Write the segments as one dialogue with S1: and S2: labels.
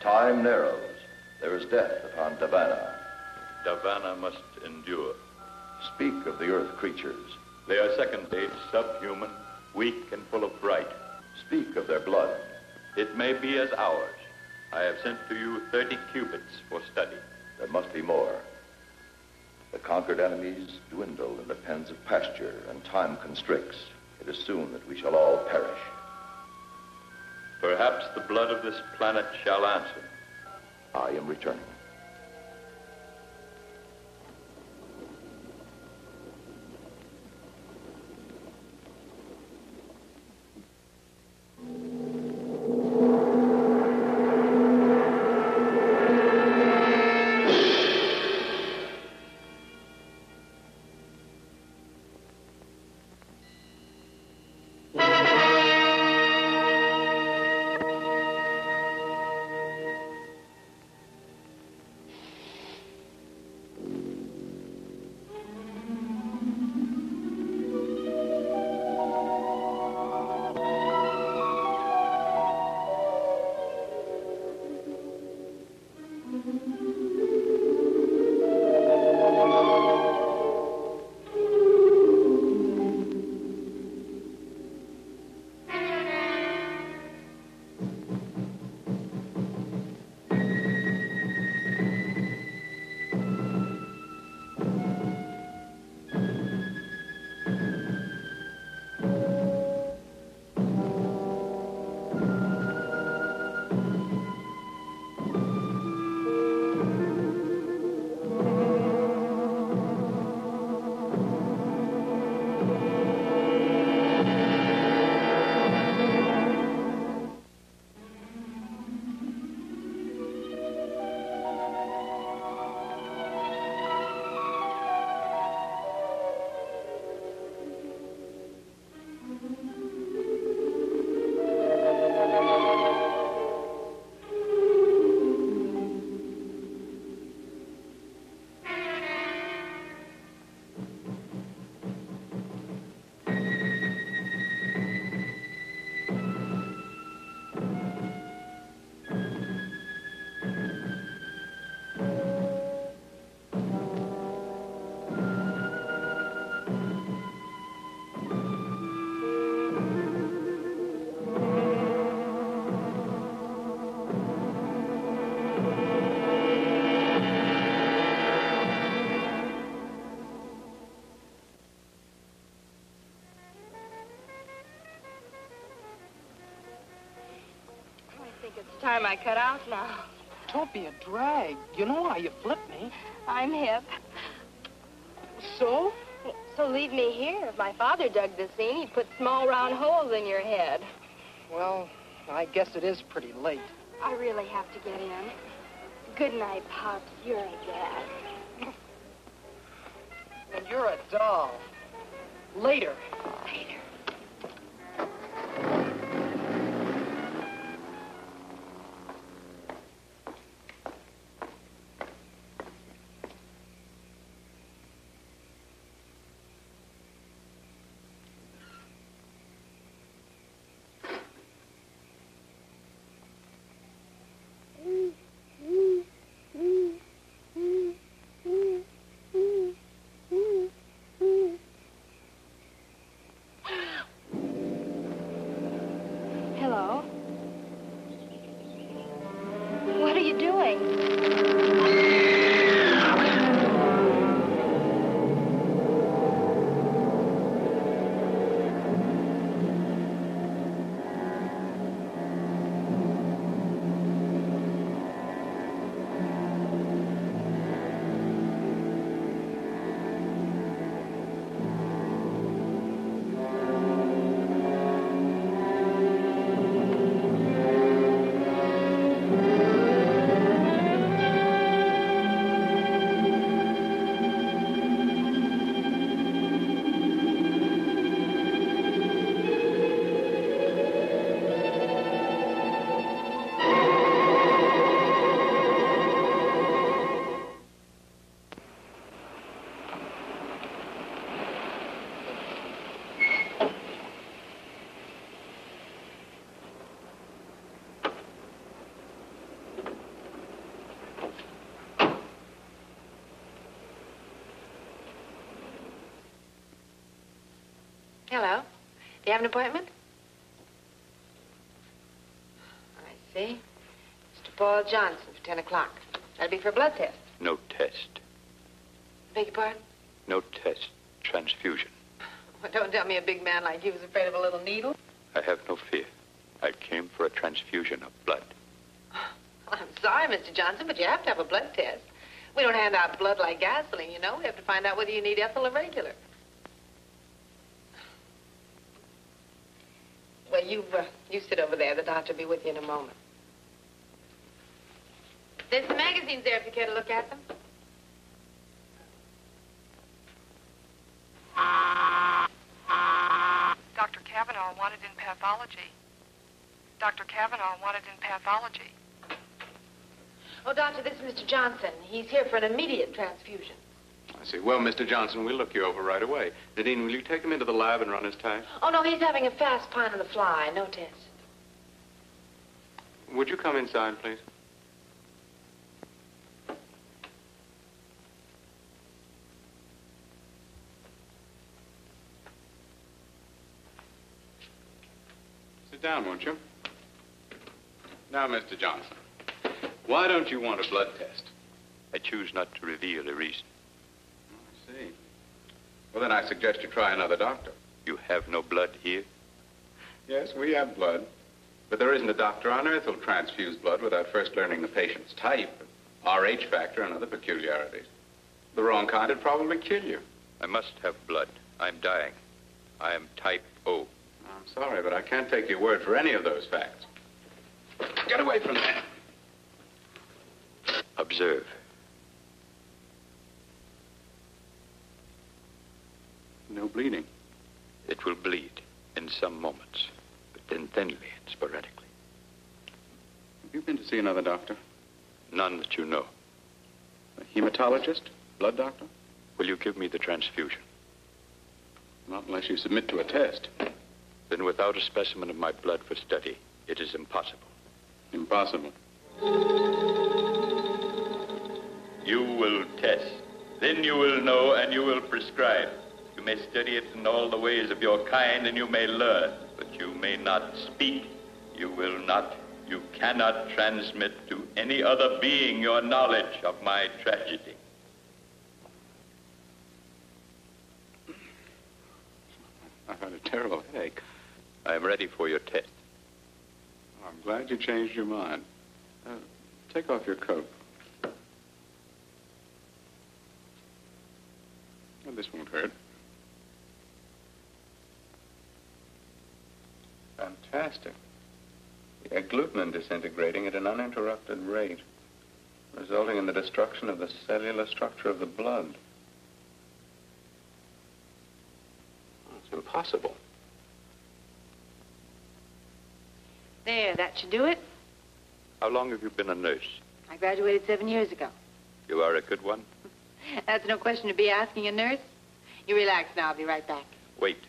S1: time narrows. There is death upon Davana.
S2: Davana must endure.
S1: Speak of the earth creatures.
S2: They are second-rate, subhuman, weak and full of fright.
S1: Speak of their blood.
S2: It may be as ours. I have sent to you 30 cubits for study.
S1: There must be more. The conquered enemies dwindle in the pens of pasture, and time constricts. It is soon that we shall all perish.
S2: Perhaps the blood of this planet shall answer.
S1: I am returning.
S3: It's time I cut out now.
S4: Don't be a drag. You know why you flipped me.
S3: I'm hip.
S4: So?
S3: So leave me here. If my father dug the scene, he'd put small round holes in your head.
S4: Well, I guess it is pretty late.
S3: I really have to get in. Good night, Pops. You're a dad.
S4: And you're a doll. Later.
S3: Later.
S5: Hello. Do you have an appointment? I see. Mr. Paul Johnson for 10 o'clock. That'll be for a blood test.
S2: No test.
S5: Beg your pardon?
S2: No test. Transfusion.
S5: Well, don't tell me a big man like you was afraid of a little needle.
S2: I have no fear. I came for a transfusion of blood.
S5: I'm sorry, Mr. Johnson, but you have to have a blood test. We don't hand out blood like gasoline, you know. We have to find out whether you need ethyl or regular. Well, you sit over there. The doctor will be with you in a moment. There's some magazines there if you care to look at them.
S6: Dr. Kavanaugh wanted in pathology. Dr. Kavanaugh wanted in pathology.
S5: Oh, doctor, this is Mr. Johnson. He's here for an immediate transfusion.
S7: I see. Well, Mr. Johnson, we'll look you over right away. Nadine, will you take him into the lab and run his test?
S5: Oh, no, he's having a fast pine on the fly. No test.
S7: Would you come inside, please? Sit down, won't you? Now, Mr. Johnson, why don't you want a blood test?
S2: I choose not to reveal a reason.
S7: I see. Well, then I suggest you try another doctor.
S2: You have no blood here?
S7: Yes, we have blood. But there isn't a doctor on earth who'll transfuse blood without first learning the patient's type, RH factor, and other peculiarities. The wrong kind would probably kill you.
S2: I must have blood. I'm dying. I am type O.
S7: I'm sorry, but I can't take your word for any of those facts. Get away from there.
S2: Observe.
S7: No bleeding.
S2: It will bleed in some moments, but then thinly and sporadically.
S7: Have you been to see another doctor?
S2: None that you know.
S7: A hematologist? Blood doctor?
S2: Will you give me the transfusion?
S7: Not unless you submit to a test.
S2: Then without a specimen of my blood for study, it is impossible.
S7: Impossible.
S2: You will test. Then you will know and you will prescribe. You may study it in all the ways of your kind and you may learn, but you may not speak. You will not, you cannot transmit to any other being your knowledge of my tragedy.
S7: I've had a terrible headache.
S2: I am ready for your test.
S7: Oh, I'm glad you changed your mind. Take off your coat. Oh, this won't hurt. Fantastic. The agglutinin disintegrating at an uninterrupted rate, resulting in the destruction of the cellular structure of the blood. Oh, it's impossible.
S5: There, that should do it.
S2: How long have you been a nurse?
S5: I graduated 7 years ago.
S2: You are a good one?
S5: That's no question to be asking a nurse. You relax now. I'll be right back.
S2: Wait.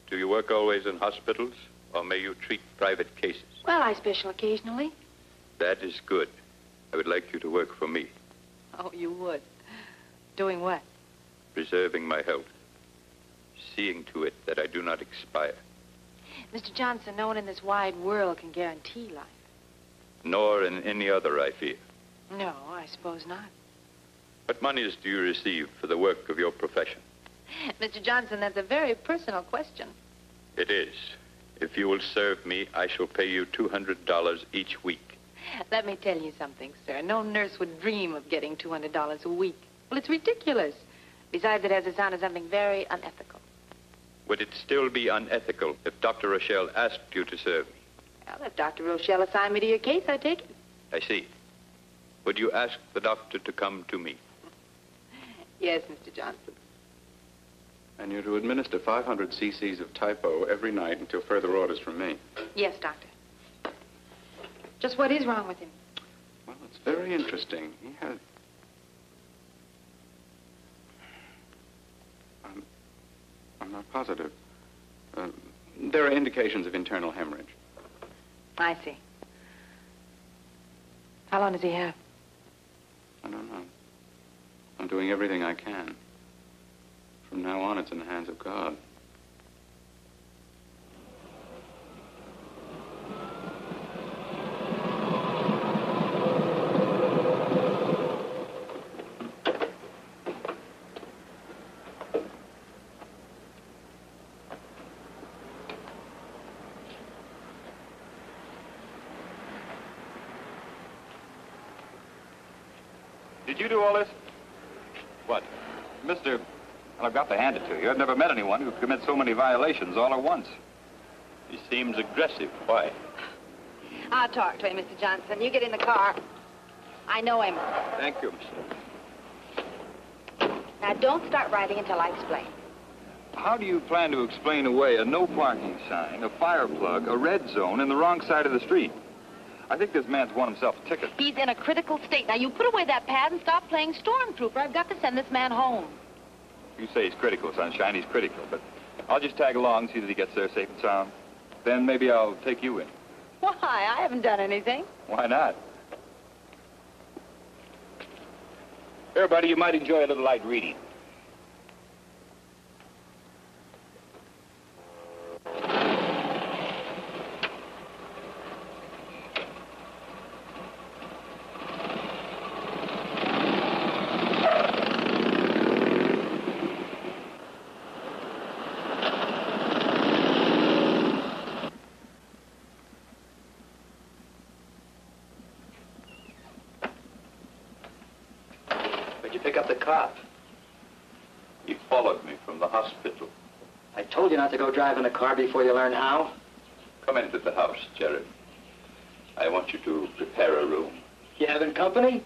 S2: Do you work always in hospitals, or may you treat private cases?
S5: Well, I special occasionally.
S2: That is good. I would like you to work for me,
S5: Oh, you would. Doing what?
S2: preserving my health, seeing to it that I do not expire.
S5: Mr. Johnson, no one in this wide world can guarantee life.
S2: Nor in any other, I fear.
S5: No, I suppose not.
S2: What monies do you receive for the work of your profession?
S5: Mr. Johnson, that's a very personal question.
S2: It is. If you will serve me, I shall pay you $200 each week.
S5: Let me tell you something, sir. No nurse would dream of getting $200 a week. Well, it's ridiculous. Besides, it has the sound of something very unethical.
S2: Would it still be unethical if Dr. Rochelle asked you to serve me?
S5: Well, if Dr. Rochelle assigned me to your case, I'd take it.
S2: I see. Would you ask the doctor to come to me?
S5: Yes, Mr. Johnson.
S7: And you're to administer 500 cc's of typo every night until further orders from me.
S5: Yes, Doctor. Just what is wrong with him?
S7: Well, it's very interesting. He has... I'm not positive. There are indications of internal hemorrhage.
S5: I see. How long does he have?
S7: I don't know. I'm doing everything I can. From now on, it's in the hands of God. Did you do all this? What? Mister, well, I've got to hand it to you. I've never met anyone who commits so many violations all at once.
S2: He seems aggressive. Why?
S5: I'll talk to him, Mr. Johnson. You get in the car. I know him.
S7: Thank you, Mister.
S5: Now, don't start writing until I explain.
S7: How do you plan to explain away a no parking sign, a fire plug, a red zone, and the wrong side of the street? I think this man's won himself a ticket.
S5: He's in a critical state. Now, you put away that pad and stop playing stormtrooper. I've got to send this man home.
S7: You say he's critical, Sunshine. He's critical, but I'll just tag along, see that he gets there safe and sound. Then maybe I'll take you in.
S5: Why? I haven't done anything.
S7: Why not? Here, buddy, you might enjoy a little light reading.
S8: Pick up the cop.
S2: He followed me from the hospital.
S8: I told you not to go driving a car before you learn how.
S2: Come into the house, Jared. I want you to prepare a room.
S8: You having company?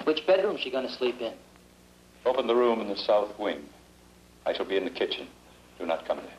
S8: Which bedroom's she gonna sleep in?
S2: Open the room in the south wing. I shall be in the kitchen. Do not come there.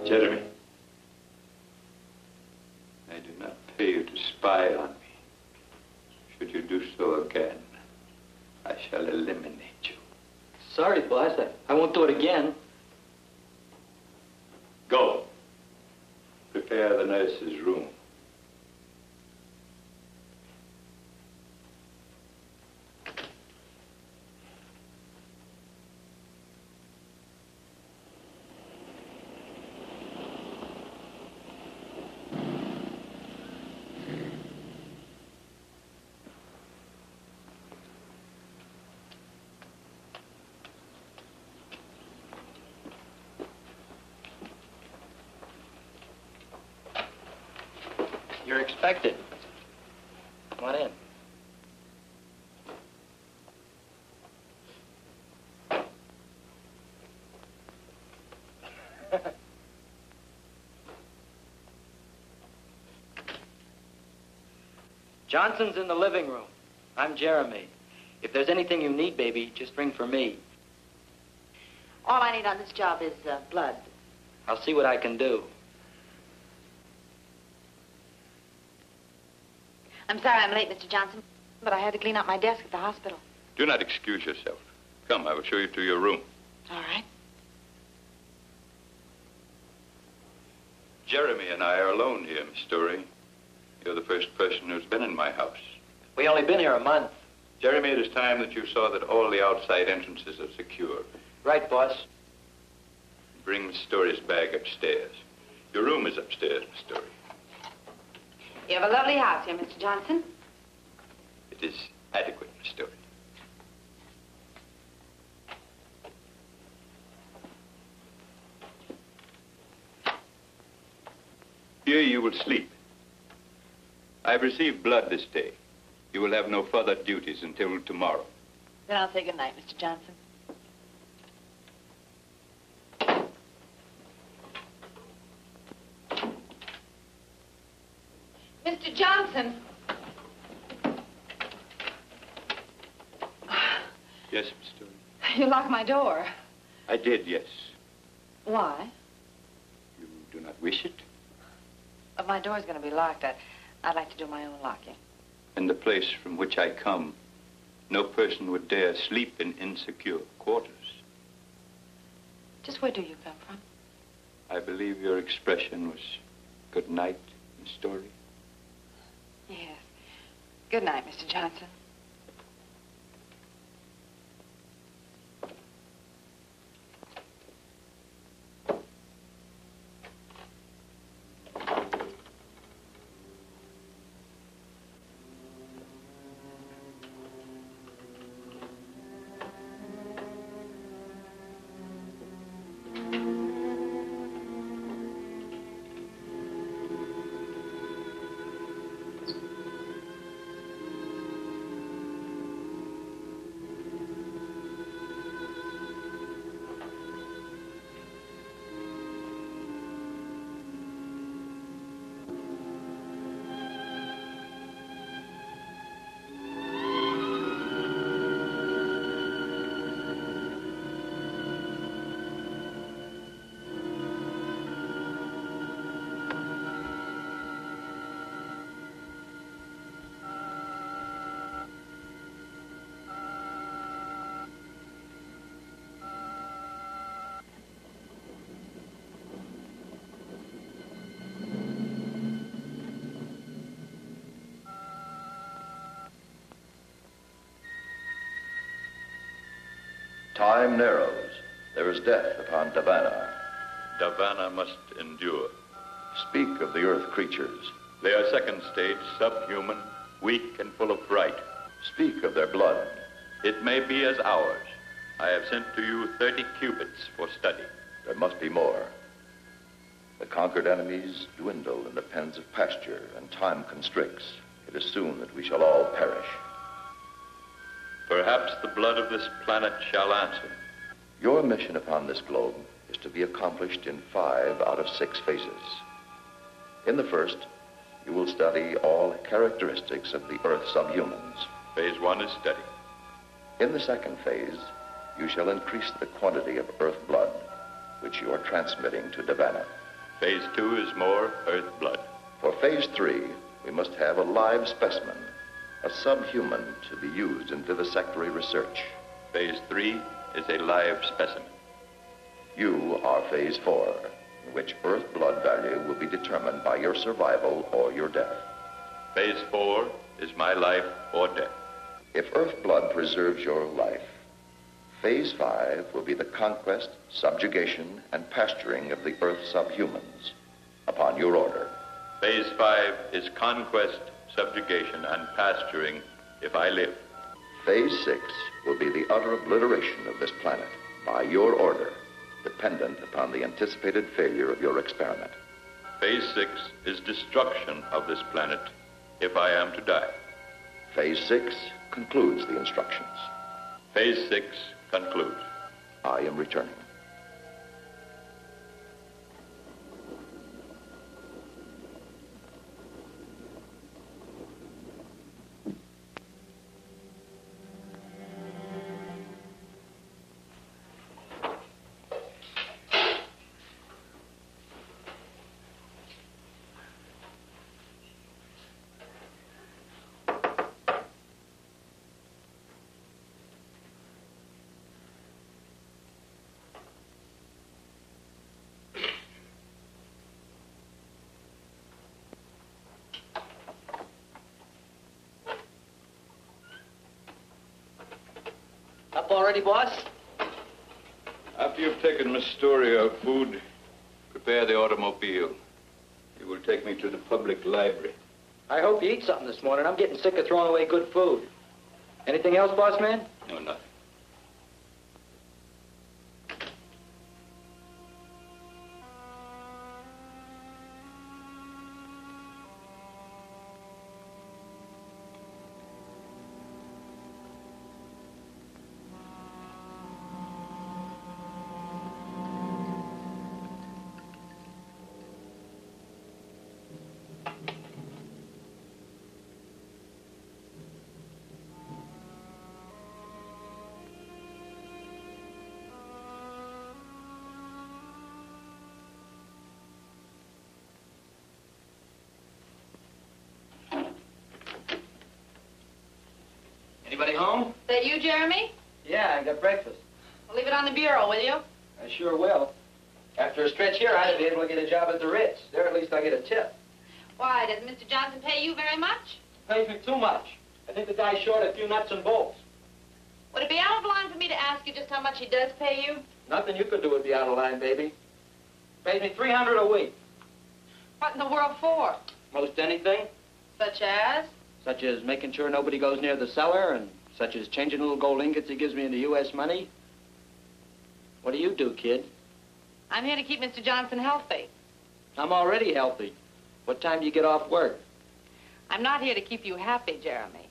S2: Jeremy, I do not pay you to spy on me. Should you do so again, I shall eliminate you.
S8: Sorry, boss. I won't do it again.
S2: Go. Prepare the nurse's room.
S8: You're expected. Come on in. Johnson's in the living room. I'm Jeremy. If there's anything you need, baby, just ring for me.
S5: All I need on this job is blood.
S8: I'll see what I can do.
S5: I'm sorry I'm late, Mr. Johnson, but I had to clean out my desk at the hospital.
S2: Do not excuse yourself. Come, I will show you to your room.
S5: All right.
S2: Jeremy and I are alone here, Miss Story. You're the first person who's been in my house.
S8: We only been here a month.
S2: Jeremy, it is time that you saw that all the outside entrances are secure.
S8: Right, boss.
S2: Bring Miss Story's bag upstairs. Your room is upstairs, Miss Story.
S5: You have a lovely house here, Mr. Johnson.
S2: It is adequate, Miss Story. Here you will sleep. I have received blood this day. You will have no further duties until tomorrow.
S5: Then I'll say good night, Mr. Johnson. Mr. Johnson!
S2: Yes, Miss Story.
S5: You locked my door.
S2: I did, yes.
S5: Why?
S2: You do not wish it?
S5: If my door's going to be locked, I'd like to do my own locking.
S2: In the place from which I come, no person would dare sleep in insecure quarters.
S5: Just where do you come from?
S2: I believe your expression was good night, Miss Story.
S5: Yes. Good night, Mr. Johnson.
S1: Time narrows. There is death upon Davana.
S2: Davana must endure.
S1: Speak of the earth creatures.
S2: They are second stage, subhuman, weak and full of fright.
S1: Speak of their blood.
S2: It may be as ours. I have sent to you 30 cubits for study.
S1: There must be more. The conquered enemies dwindle in the pens of pasture, and time constricts. It is soon that we shall all perish.
S2: Perhaps the blood of this planet shall answer.
S1: Your mission upon this globe is to be accomplished in 5 out of 6 phases. In the first, you will study all characteristics of the Earth subhumans.
S2: Phase 1 is study.
S1: In the second phase, you shall increase the quantity of Earth blood, which you are transmitting to Davana.
S2: Phase 2 is more Earth blood.
S1: For phase 3, we must have a live specimen, a subhuman to be used in vivisectory research.
S2: Phase 3 is a live specimen.
S1: You are phase 4, in which Earth blood value will be determined by your survival or your death.
S2: Phase 4 is my life or death.
S1: If Earth blood preserves your life, phase 5 will be the conquest, subjugation, and pasturing of the Earth subhumans upon your order.
S2: Phase 5 is conquest, subjugation, and pasturing if I live.
S1: Phase 6 will be the utter obliteration of this planet by your order, dependent upon the anticipated failure of your experiment.
S2: Phase 6 is destruction of this planet if I am to die.
S1: Phase 6 concludes the instructions.
S2: Phase 6 concludes.
S1: I am returning.
S8: already, boss?
S2: After you've taken Miss Story her food, prepare the automobile. You will take me to the public library.
S8: I hope you eat something this morning. I'm getting sick of throwing away good food. Anything else, boss man?
S2: No, nothing.
S8: Anybody home?
S5: Is that you, Jeremy?
S8: Yeah, I got breakfast.
S5: Well, leave it on the bureau, will you?
S8: I sure will. After a stretch here, I'd be able to get a job at the Ritz. There, at least I get a tip.
S5: Why, does Mr. Johnson pay you very much?
S8: Pays me too much. I think the guy's short a few nuts and bolts.
S5: Would it be out of line for me to ask you just how much he does pay you?
S8: Nothing you could do would be out of line, baby. Pays me $300 a week.
S5: What in the world for?
S8: Most anything.
S5: Such as?
S8: Such as making sure nobody goes near the cellar, and such as changing little gold ingots he gives me into U.S. money. What do you do, kid?
S5: I'm here to keep Mr. Johnson healthy.
S8: I'm already healthy. What time do you get off work?
S5: I'm not here to keep you happy, Jeremy.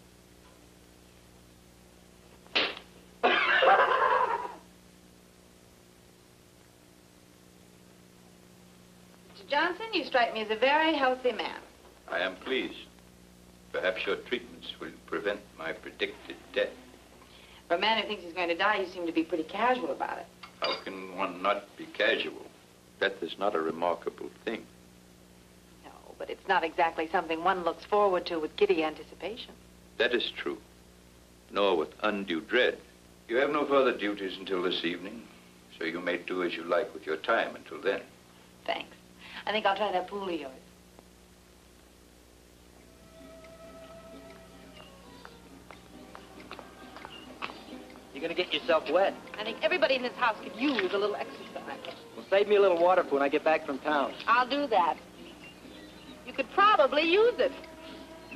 S5: Mr. Johnson, you strike me as a very healthy man.
S2: I am pleased. Perhaps your treatments will prevent my predicted death.
S5: For a man who thinks he's going to die, you seem to be pretty casual about it.
S2: How can one not be casual? Death is not a remarkable thing.
S5: No, but it's not exactly something one looks forward to with giddy anticipation.
S2: That is true, nor with undue dread. You have no further duties until this evening, so you may do as you like with your time until then.
S5: Thanks. I think I'll try that pool of yours.
S8: You're gonna get yourself wet.
S5: I think everybody in this house could use a little exercise.
S8: Well, save me a little water for when I get back from town.
S5: I'll do that. You could probably use it.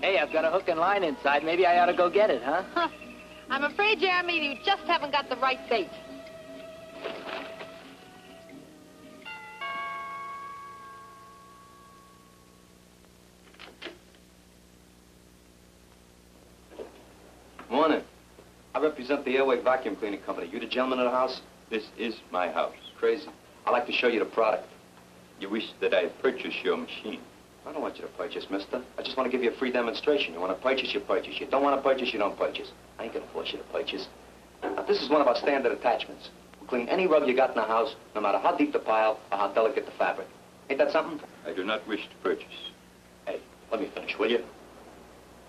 S8: Hey, I've got a hook and line inside. Maybe I ought to go get it, huh?
S5: Huh. I'm afraid, Jeremy, you just haven't got the right bait.
S9: Morning. I represent the Airway Vacuum Cleaning Company. You the gentleman of the house?
S2: This is my house.
S9: Crazy. I'd like to show you the product.
S2: You wish that I purchase your machine.
S9: I don't want you to purchase, mister. I just want to give you a free demonstration. You want to purchase, you purchase. You don't want to purchase, you don't purchase. I ain't going to force you to purchase. Now, this is one of our standard attachments. We'll clean any rug you got in the house, no matter how deep the pile or how delicate the fabric. Ain't that something?
S2: I do not wish to purchase.
S9: Hey, let me finish, will you?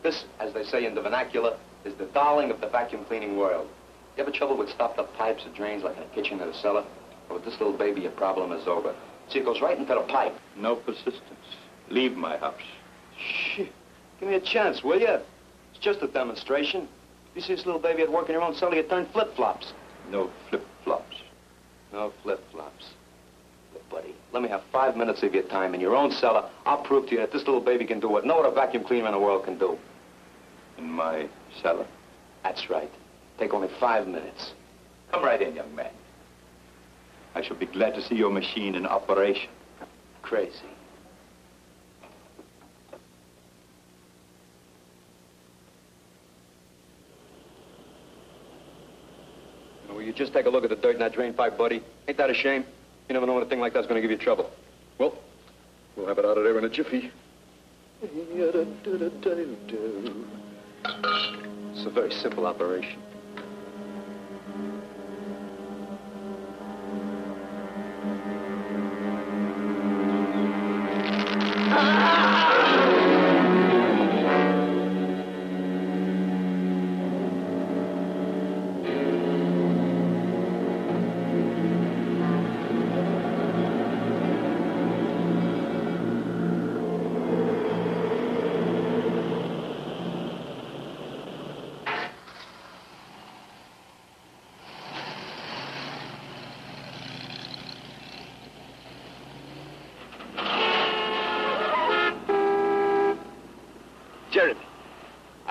S9: This, as they say in the vernacular, is the darling of the vacuum cleaning world. You have trouble with stopped up pipes or drains like in a kitchen or a cellar? Well, with this little baby, your problem is over. See, it goes right into the pipe.
S2: No persistence. Leave my house.
S9: Shit. Give me a chance, will you? It's just a demonstration. You see this little baby at work in your own cellar, you turn flip-flops.
S2: No flip-flops.
S9: No flip-flops. Look, buddy, let me have 5 minutes of your time in your own cellar. I'll prove to you that this little baby can do what no other vacuum cleaner in the world can do.
S2: In my cellar?
S9: That's right. Take only 5 minutes.
S2: Come right in, young man. I shall be glad to see your machine in operation.
S9: Crazy. Will you just take a look at the dirt in that drain pipe, buddy? Ain't that a shame? You never know when a thing like that's going to give you trouble. Well, we'll have it out of there in a jiffy. It's a very simple operation.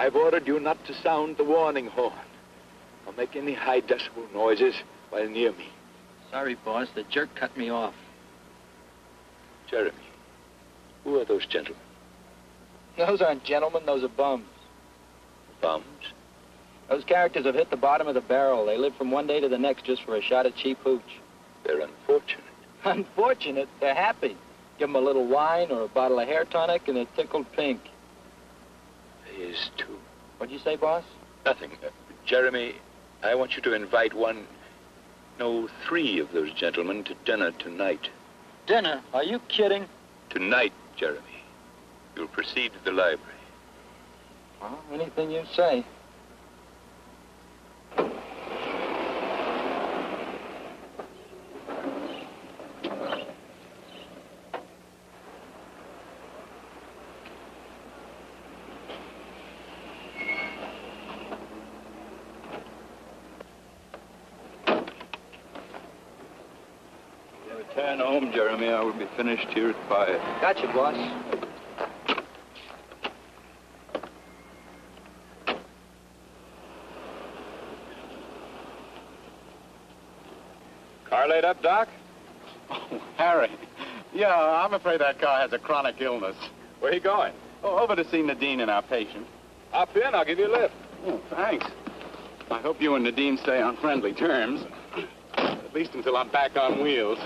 S10: I've ordered you not to sound the warning horn or make any high decibel noises while near me.
S8: Sorry, boss. The jerk cut me off.
S10: Jeremy, who are those gentlemen?
S8: Those aren't gentlemen. Those are bums.
S10: Bums?
S8: Those characters have hit the bottom of the barrel. They live from one day to the next just for a shot of cheap hooch.
S10: They're unfortunate.
S8: Unfortunate? They're happy. Give them a little wine or a bottle of hair tonic and they're tickled pink.
S10: There is, too.
S8: What'd you say, boss?
S10: Nothing. Jeremy, I want you to invite three of those gentlemen to dinner tonight.
S8: Dinner? Are you kidding?
S10: Tonight, Jeremy. You'll proceed to the library.
S8: Well, anything you say.
S10: Return home, Jeremy. I will be finished here at 5.
S8: Gotcha, boss.
S7: Car laid up, Doc?
S11: Oh, Harry. Yeah, I'm afraid that car has a chronic illness.
S7: Where you going?
S11: Oh, over to see Nadine and our patient.
S7: Hop in. I'll give you a lift.
S11: Oh, thanks. I hope you and Nadine stay on friendly terms. At least until I'm back on wheels.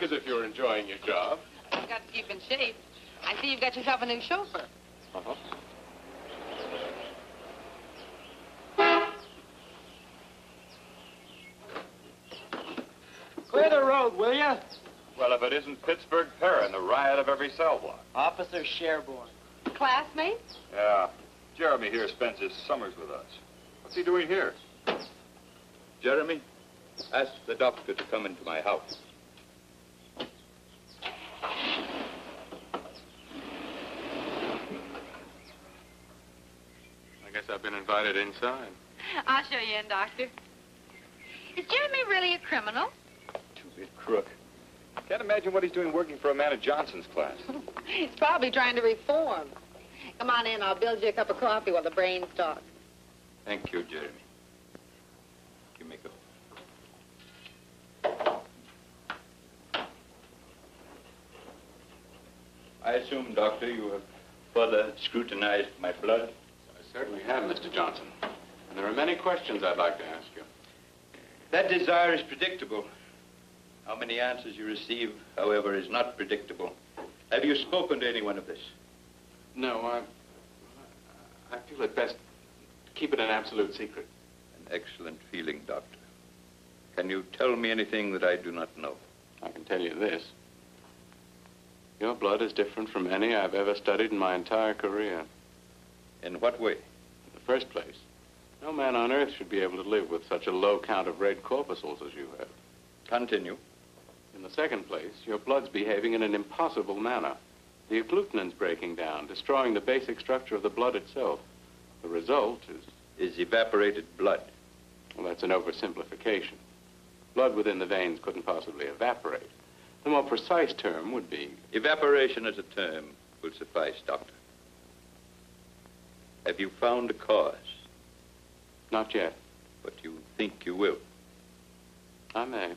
S7: As if you're enjoying your job.
S5: You've got to keep in shape. I see you've got yourself a new chauffeur.
S7: Uh-huh.
S8: Clear the road, will you?
S7: Well, if it isn't Pittsburgh Perrin, the riot of every cell block.
S8: Officer Sherborne.
S5: Classmates?
S7: Yeah. Jeremy here spends his summers with us. What's he doing here?
S10: Jeremy, ask the doctor to come into my house.
S7: I guess I've been invited inside.
S5: I'll show you in, Doctor. Is Jeremy really a criminal?
S7: Two-bit crook. Can't imagine what he's doing working for a man of Johnson's class.
S5: He's probably trying to reform. Come on in, I'll build you a cup of coffee while the brains talk.
S10: Thank you, Jeremy. Give me a cup. I assume, Doctor, you have further scrutinized my blood?
S7: I certainly have, Mr. Johnson. And there are many questions I'd like to ask you.
S10: That desire is predictable. How many answers you receive, however, is not predictable. Have you spoken to anyone of this?
S7: No, I feel it best to keep it an absolute secret.
S10: An excellent feeling, Doctor. Can you tell me anything that I do not know?
S7: I can tell you this. Your blood is different from any I've ever studied in my entire career.
S10: In what way?
S7: In the first place, no man on earth should be able to live with such a low count of red corpuscles as you have.
S10: Continue.
S11: In the second place, your blood's behaving in an impossible manner. The agglutinins breaking down, destroying the basic structure of the blood itself. The result
S2: is evaporated blood.
S11: Well, that's an oversimplification. Blood within the veins couldn't possibly evaporate. The more precise term would be...
S2: Evaporation as a term will suffice, Doctor. Have you found a cause?
S11: Not yet.
S2: But you think you will?
S11: I may.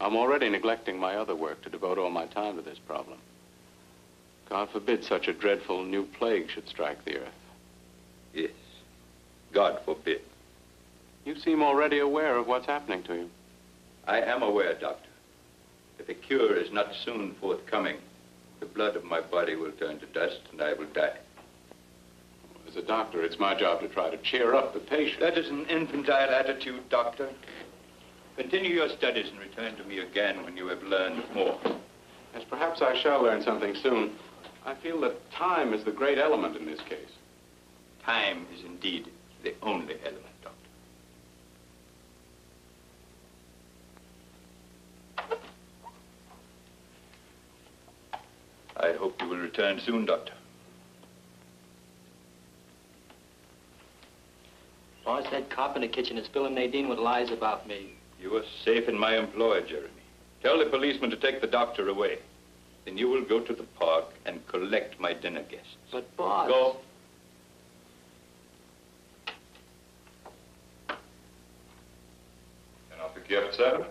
S11: I'm already neglecting my other work to devote all my time to this problem. God forbid such a dreadful new plague should strike the earth.
S2: Yes. God forbid.
S11: You seem already aware of what's happening to you.
S2: I am aware, Doctor. If a cure is not soon forthcoming, the blood of my body will turn to dust and I will die.
S11: As a doctor, it's my job to try to cheer up the patient.
S2: That is an infantile attitude, Doctor. Continue your studies and return to me again when you have learned more.
S11: Yes, perhaps I shall learn something soon. I feel that time is the great element in this case.
S2: Time is indeed the only element, Doctor. I hope you will return soon, Doctor.
S8: Boss, that cop in the kitchen is filling Nadine with lies about me.
S2: You are safe in my employ, Jeremy. Tell the policeman to take the doctor away. Then you will go to the park and collect my dinner guests.
S8: But, boss...
S2: Go.
S7: Then I'll pick you up at 7.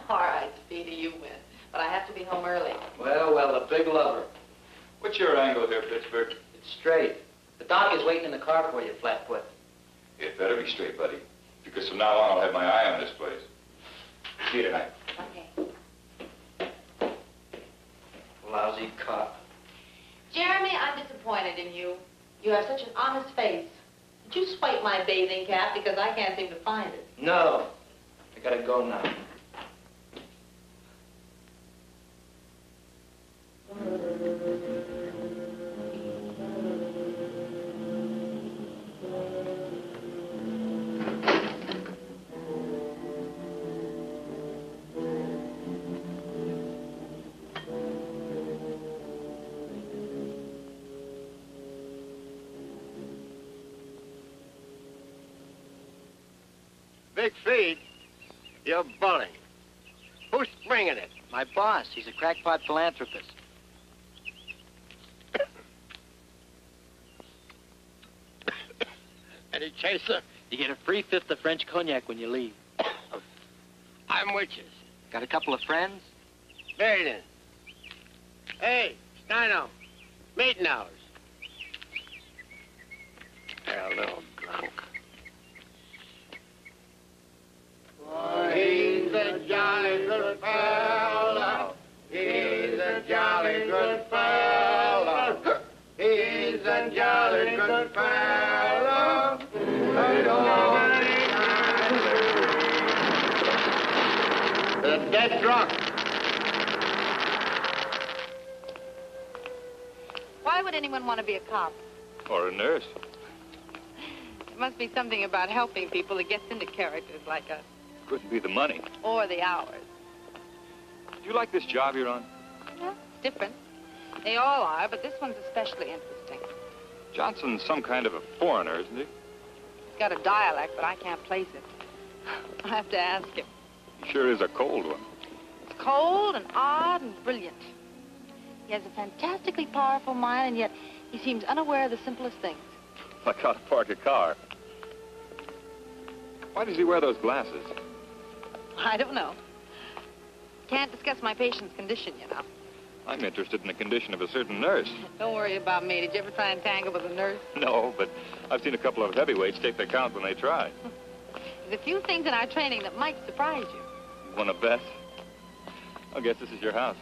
S5: All right, Speedy, you win. But I have to be home early.
S8: Well, the big lover.
S7: What's your angle here, Pittsburgh?
S8: It's straight. The doc is waiting in the car for you, Flatfoot.
S7: It better be straight, buddy. Because from now on, I'll have my eye on this place. See you tonight.
S5: Okay.
S8: Lousy cop.
S5: Jeremy, I'm disappointed in you. You have such an honest face. Did you swipe my bathing cap? Because I can't seem to find it.
S8: No. I gotta go now.
S12: Big feed? You're bulling. Who's bringing it?
S8: My boss. He's a crackpot philanthropist.
S12: Any chaser?
S8: You get a free fifth of French cognac when you leave.
S12: I'm Muchas.
S8: Got a couple of friends?
S12: Very then. Hey, Steino. Meeting hours. They're a little drunk. Oh, he's a jolly good fellow. He's a jolly good fellow. He's a jolly good fellow. They're dead drunk.
S5: Why would anyone want to be a cop?
S2: Or a nurse.
S5: There must be something about helping people that gets into characters like us.
S2: Couldn't be the money.
S5: Or the hours.
S2: Do you like this job you're on?
S5: Yeah, it's different. They all are, but this one's especially interesting.
S2: Johnson's some kind of a foreigner, isn't he?
S5: He's got a dialect, but I can't place it. I'll have to ask him.
S2: He sure is a cold one.
S5: It's cold and odd and brilliant. He has a fantastically powerful mind, and yet he seems unaware of the simplest things.
S2: Like how to park a car. Why does he wear those glasses?
S5: I don't know. Can't discuss my patient's condition, you know.
S2: I'm interested in the condition of a certain nurse.
S5: Don't worry about me. Did you ever try and tangle with a nurse?
S2: No, but I've seen a couple of heavyweights take their count when they try.
S5: There's a few things in our training that might surprise you.
S2: You want to bet? I guess this is your house.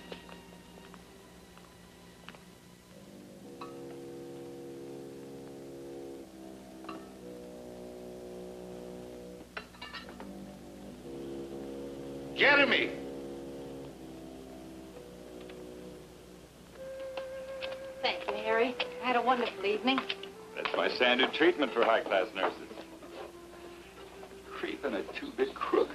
S12: Jeremy!
S5: Thank you, Harry. I had a wonderful evening.
S2: That's my standard treatment for high-class nurses. Creep and a two-bit crook.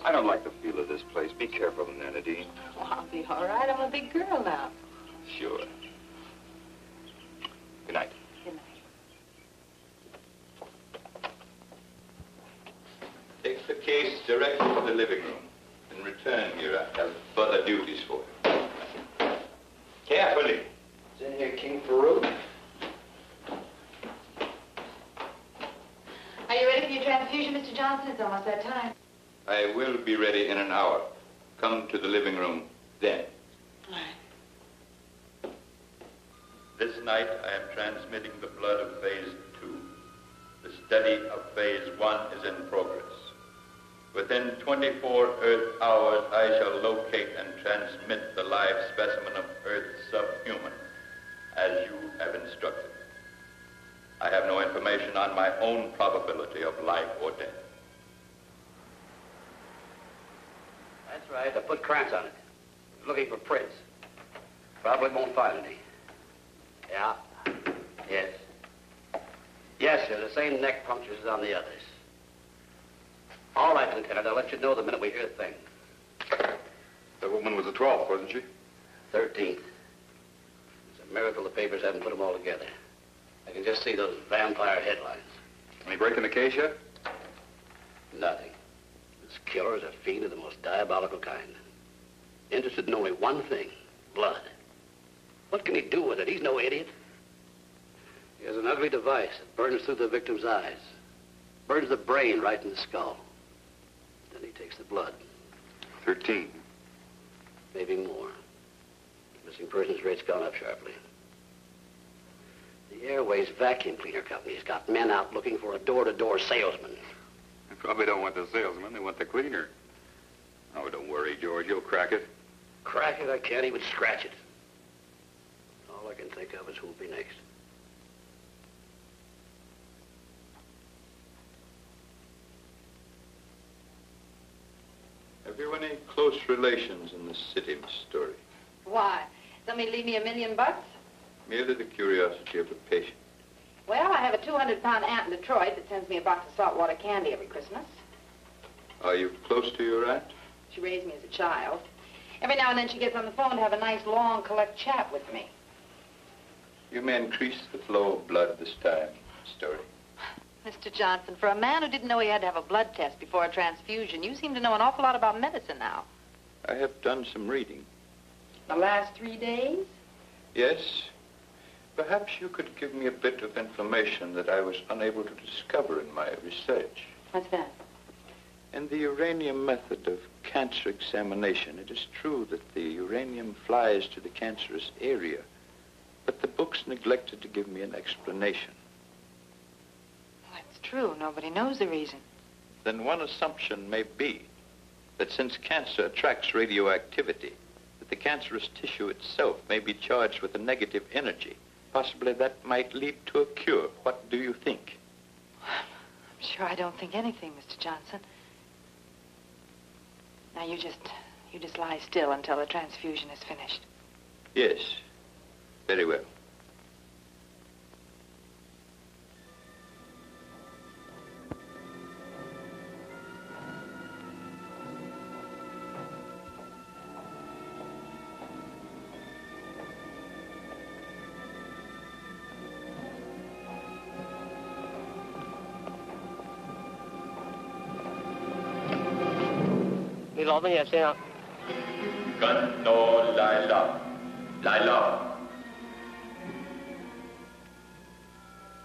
S13: I don't like the feel of this place. Be careful in there, Nadine.
S5: Oh, I'll be all right. I'm a big girl now.
S13: Sure. Good night.
S5: Good night.
S2: Take the case directly to the living room and return here. I have further duties for you. Carefully.
S8: It's in here, King Farouk.
S5: Are you ready for your transfusion, Mr. Johnson? It's almost that time.
S2: I will be ready in an hour. Come to the living room then.
S5: All right.
S2: This night I am transmitting the blood of phase 2. The study of phase 1 is in progress. Within 24 Earth hours, I shall locate and transmit the live specimen of Earth subhuman, as you have instructed. I have no information on my own probability of life or death.
S14: That's right. I put cramps on it. Looking for prints. Probably won't find any. Yeah. Yes. Yes, sir. The same neck punctures as on the others. All right, Lieutenant. I'll let you know the minute we hear the thing.
S13: That woman was the 12th, wasn't she?
S14: 13th. It's a miracle the papers haven't put them all together. I can just see those vampire headlines.
S13: Any break in the case yet?
S14: Nothing. This killer is a fiend of the most diabolical kind. Interested in only one thing, blood. What can he do with it? He's no idiot. He has an ugly device that burns through the victim's eyes. Burns the brain right in the skull. Then he takes the blood.
S13: 13.
S14: Maybe more. Missing persons rate's gone up sharply. The Airways Vacuum Cleaner Company's got men out looking for a door-to-door salesman.
S13: They probably don't want the salesman. They want the cleaner. Oh, don't worry, George. You'll crack it.
S14: Crack it? I can't even scratch it. All I can think of is who'll be next.
S2: Have you any close relations in the city, Miss Story?
S5: Why? Somebody leave me $1 million?
S2: Merely the curiosity of the patient.
S5: Well, I have a 200-pound aunt in Detroit that sends me a box of saltwater candy every Christmas.
S2: Are you close to your aunt?
S5: She raised me as a child. Every now and then she gets on the phone to have a nice, long, collect chat with me.
S2: You may increase the flow of blood this time, Miss Story.
S5: Mr. Johnson, for a man who didn't know he had to have a blood test before a transfusion, you seem to know an awful lot about medicine now.
S2: I have done some reading.
S5: The last 3 days?
S2: Yes. Perhaps you could give me a bit of information that I was unable to discover in my research.
S5: What's that?
S2: In the uranium method of cancer examination, it is true that the uranium flies to the cancerous area, but the books neglected to give me an explanation.
S5: That's true. Nobody knows the reason.
S2: Then one assumption may be that since cancer attracts radioactivity, that the cancerous tissue itself may be charged with a negative energy. Possibly that might lead to a cure. What do you think?
S5: I'm sure I don't think anything, Mr. Johnson. Now, you just lie still until the transfusion is finished.
S2: Yes. Very well. Gustou, Lila.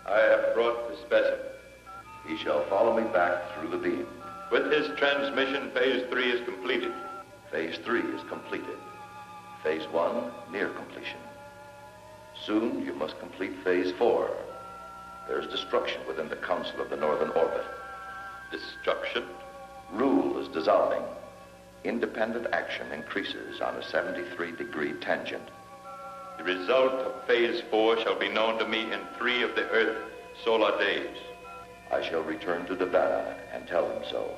S2: I have brought the specimen.
S1: He shall follow me back through the beam.
S2: With his transmission, phase 3 is completed.
S1: Phase 3 is completed. Phase 1 near completion. Soon you must complete phase 4. There's destruction within the Council of the Northern Orbit.
S2: Destruction?
S1: Rule is dissolving. Independent action increases on a 73-degree tangent.
S2: The result of phase 4 shall be known to me in 3 of the Earth solar days.
S1: I shall return to Nevada and tell him so.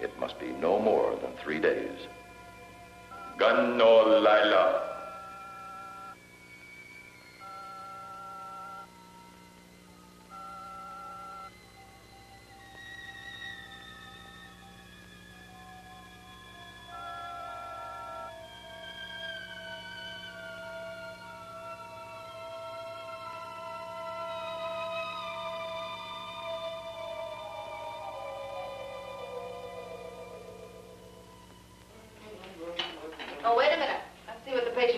S1: It must be no more than 3 days.
S2: Gustou, Lila.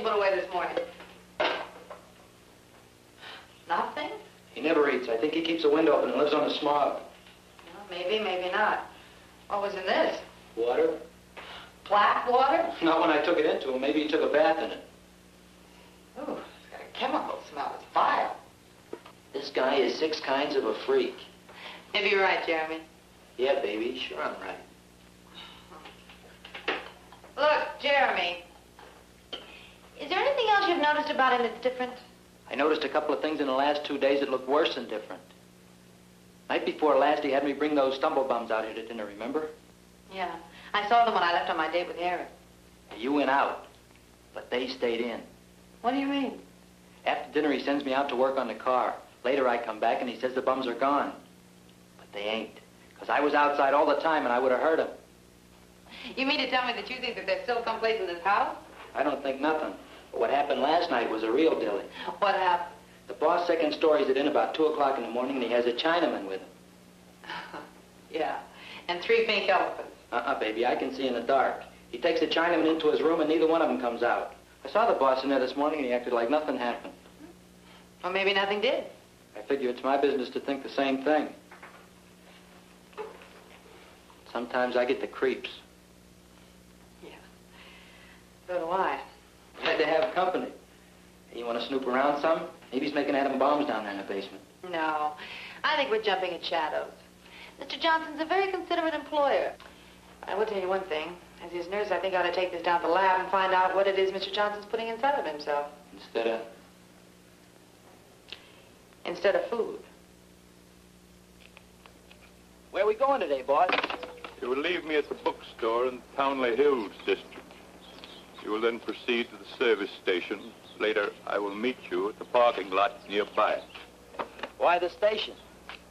S5: you put away this morning? Nothing?
S8: He never eats. I think he keeps a window open and lives on the smog.
S5: Well, maybe, maybe not. What was in this?
S8: Water?
S5: Black water?
S8: Not when I took it into him. Maybe he took a bath in it.
S5: Ooh, it's got a chemical smell. It's vile.
S8: This guy is 6 kinds of a freak.
S5: Maybe you're right, Jeremy.
S8: Yeah, baby. Sure I'm right.
S5: Look, Jeremy. Is there anything else you've noticed about him that's different?
S8: I noticed a couple of things in the last 2 days that looked worse than different. Night before last, he had me bring those stumblebums out here to dinner, remember?
S5: Yeah. I saw them when I left on my date with Harry.
S8: You went out, but they stayed in.
S5: What do you mean?
S8: After dinner, he sends me out to work on the car. Later, I come back, and he says the bums are gone. But they ain't, because I was outside all the time, and I would have heard him.
S5: You mean to tell me that you think that there's still someplace in this house?
S8: I don't think nothing. But what happened last night was a real dilly.
S5: What happened?
S8: The boss' second story's at in about 2 o'clock in the morning, and he has a Chinaman with him.
S5: Yeah, and 3 pink elephants.
S8: Baby, I can see in the dark. He takes the Chinaman into his room, and neither one of them comes out. I saw the boss in there this morning, and he acted like nothing happened.
S5: Well, maybe nothing did.
S8: I figure it's my business to think the same thing. Sometimes I get the creeps.
S5: Yeah, so do I.
S8: Glad to have company. Hey, you want to snoop around some? Maybe he's making atom bombs down there in the basement.
S5: No, I think we're jumping at shadows. Mr. Johnson's a very considerate employer. I will tell you one thing. As his nurse, I think I ought to take this down to the lab and find out what it is Mr. Johnson's putting inside of himself. Instead of food.
S8: Where are we going today, boss?
S2: You will leave me at the bookstore in Townley Hills district. You will then proceed to the service station. Later, I will meet you at the parking lot nearby.
S8: Why the station?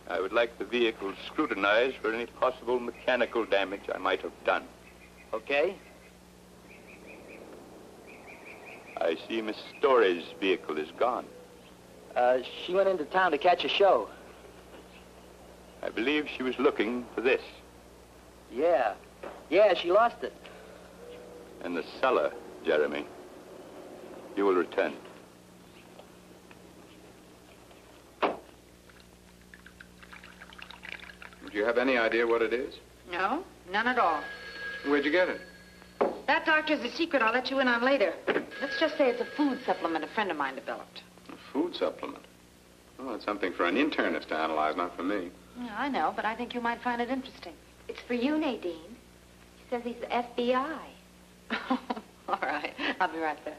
S2: I would like the vehicle scrutinized for any possible mechanical damage I might have done.
S8: Okay.
S2: I see Miss Story's vehicle is gone.
S8: She went into town to catch a show.
S2: I believe she was looking for this.
S8: Yeah. Yeah, she lost it.
S2: In the cellar, Jeremy. You will return.
S7: Do you have any idea what it is?
S5: No, none at all.
S7: Where'd you get it?
S5: That doctor's a secret I'll let you in on later. Let's just say it's a food supplement a friend of mine developed.
S7: A food supplement? Oh, it's something for an internist to analyze, not for me.
S5: Yeah, I know, but I think you might find it interesting.
S3: It's for you, Nadine. He says he's the FBI.
S5: All right, I'll be right there.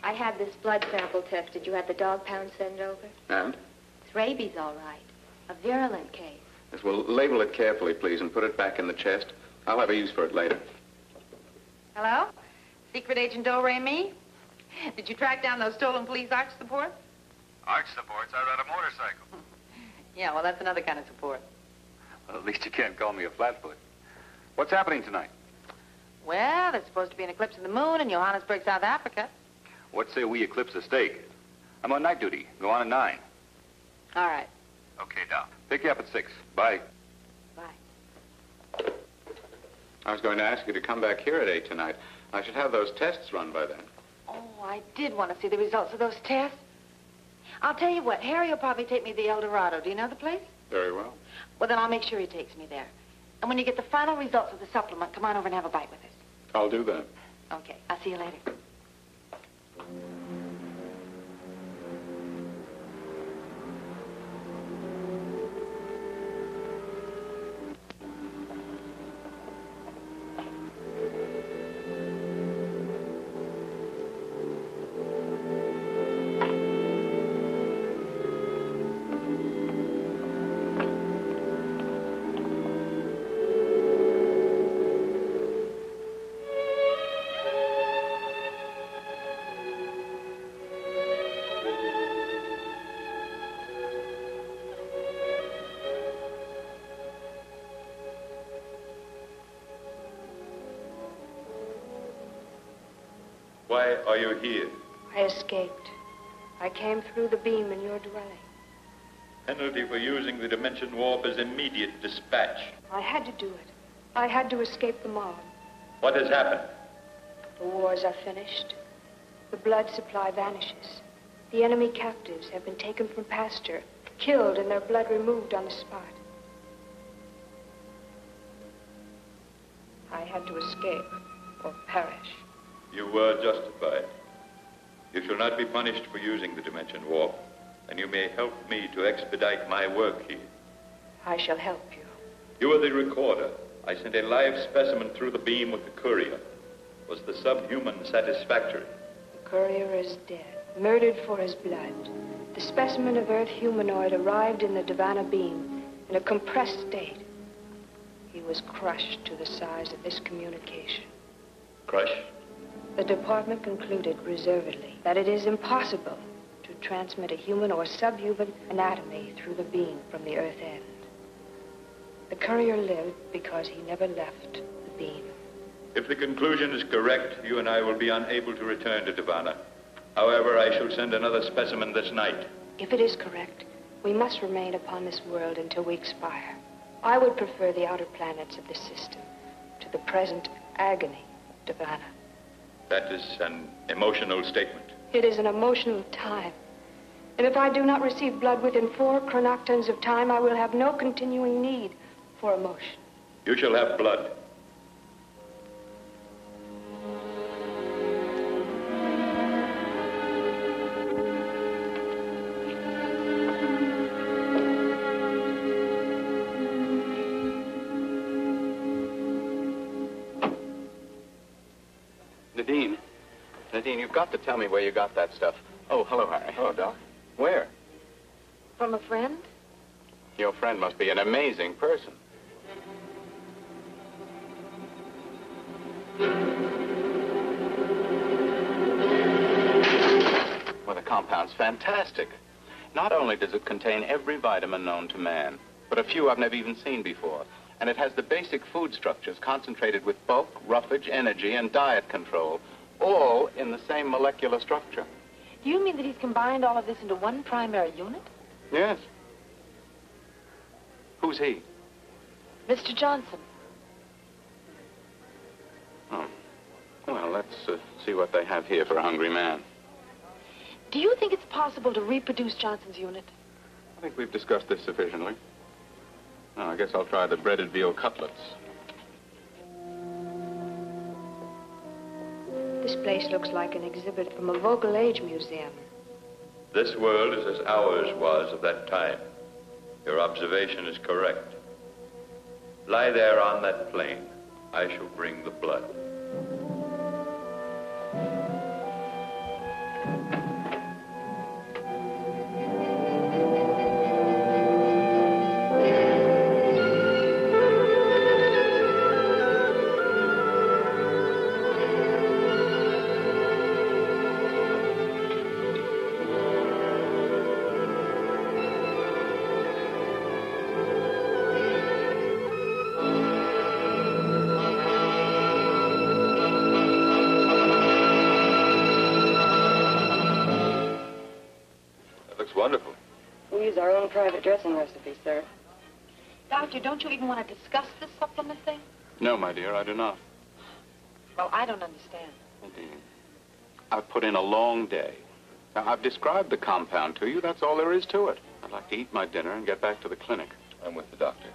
S3: I had this blood sample tested. You had the dog pound sent over?
S7: And?
S3: It's rabies, all right. A virulent case.
S7: Yes, well, label it carefully, please, and put it back in the chest. I'll have a use for it later.
S5: Hello? Secret Agent Do-Re-Mi? Did you track down those stolen police arch supports?
S13: Arch supports? I ride a motorcycle.
S5: Yeah, well, that's another kind of support.
S13: Well, at least you can't call me a flatfoot. What's happening tonight?
S5: Well, there's supposed to be an eclipse of the moon in Johannesburg, South Africa.
S13: What say we eclipse a steak? I'm on night duty. Go on at 9.
S5: All right.
S13: Okay, Doc. Pick you up at 6. Bye.
S5: Bye.
S7: I was going to ask you to come back here at 8 tonight. I should have those tests run by then.
S5: Oh, I did want to see the results of those tests. I'll tell you what, Harry will probably take me to the El Dorado. Do you know the place?
S7: Very well.
S5: Well, then I'll make sure he takes me there. And when you get the final results of the supplement, come on over and have a bite with us.
S7: I'll do that.
S5: Okay, I'll see you later.
S2: Why are you here?
S3: I escaped. I came through the beam in your dwelling.
S2: Penalty for using the dimension warp is immediate dispatch.
S3: I had to do it. I had to escape the mob.
S2: What has happened?
S15: The wars are finished. The blood supply vanishes. The enemy captives have been taken from pasture, killed, and their blood removed on the spot. I had to escape or perish.
S2: You were justified. You shall not be punished for using the dimension warp, and you may help me to expedite my work here.
S15: I shall help you.
S2: You are the recorder. I sent a live specimen through the beam with the courier. Was the subhuman satisfactory?
S15: The courier is dead, murdered for his blood. The specimen of Earth humanoid arrived in the Divana beam in a compressed state. He was crushed to the size of this communication.
S2: Crushed?
S15: The department concluded reservedly that it is impossible to transmit a human or subhuman anatomy through the beam from the Earth end. The courier lived because he never left the beam.
S2: If the conclusion is correct, you and I will be unable to return to Divana. However, I shall send another specimen this night.
S15: If it is correct, we must remain upon this world until we expire. I would prefer the outer planets of the system to the present agony of Divana.
S2: That is an emotional statement.
S15: It is an emotional time. And if I do not receive blood within 4 chronoctons of time, I will have no continuing need for emotion.
S2: You shall have blood.
S11: Nadine, you've got to tell me where you got that stuff. Oh, hello, Harry.
S9: Oh, Doc.
S11: Where?
S5: From a friend?
S11: Your friend must be an amazing person. Well, the compound's fantastic. Not only does it contain every vitamin known to man, but a few I've never even seen before. And it has the basic food structures concentrated with bulk, roughage, energy, and diet control, all in the same molecular structure.
S5: Do you mean that he's combined all of this into one primary unit?
S11: Yes. Who's he?
S5: Mr. Johnson.
S11: Oh. Well, let's see what they have here for a hungry man.
S5: Do you think it's possible to reproduce Johnson's unit?
S11: I think we've discussed this sufficiently. Now, I guess I'll try the breaded veal cutlets.
S15: This place looks like an exhibit from a vocal age museum.
S2: This world is as ours was of that time. Your observation is correct. Lie there on that plain. I shall bring the blood. Wonderful.
S16: We use our own private dressing recipe, sir.
S5: Doctor, don't you even want to discuss this supplement thing?
S11: No, my dear, I do not.
S5: Well, I don't understand.
S11: Indeed. I've put in a long day. Now, I've described the compound to you. That's all there is to it. I'd like to eat my dinner and get back to the clinic.
S2: I'm with the doctor.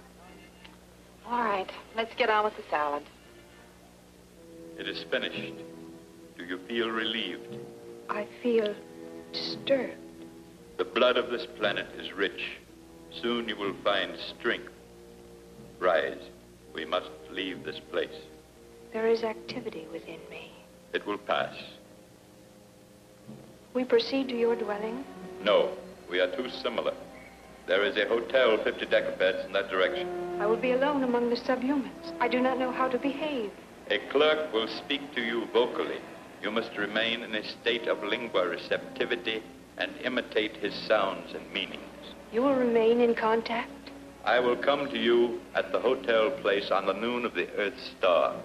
S5: All right, let's get on with the salad.
S2: It is finished. Do you feel relieved?
S15: I feel disturbed.
S2: The blood of this planet is rich. Soon you will find strength. Rise. We must leave this place.
S15: There is activity within me.
S2: It will pass.
S15: We proceed to your dwelling?
S2: No, we are too similar. There is a hotel 50 decabeds in that direction.
S15: I will be alone among the subhumans. I do not know how to behave.
S2: A clerk will speak to you vocally. You must remain in a state of lingua receptivity and imitate his sounds and meanings.
S15: You will remain in contact?
S2: I will come to you at the hotel place on the noon of the Earth's star.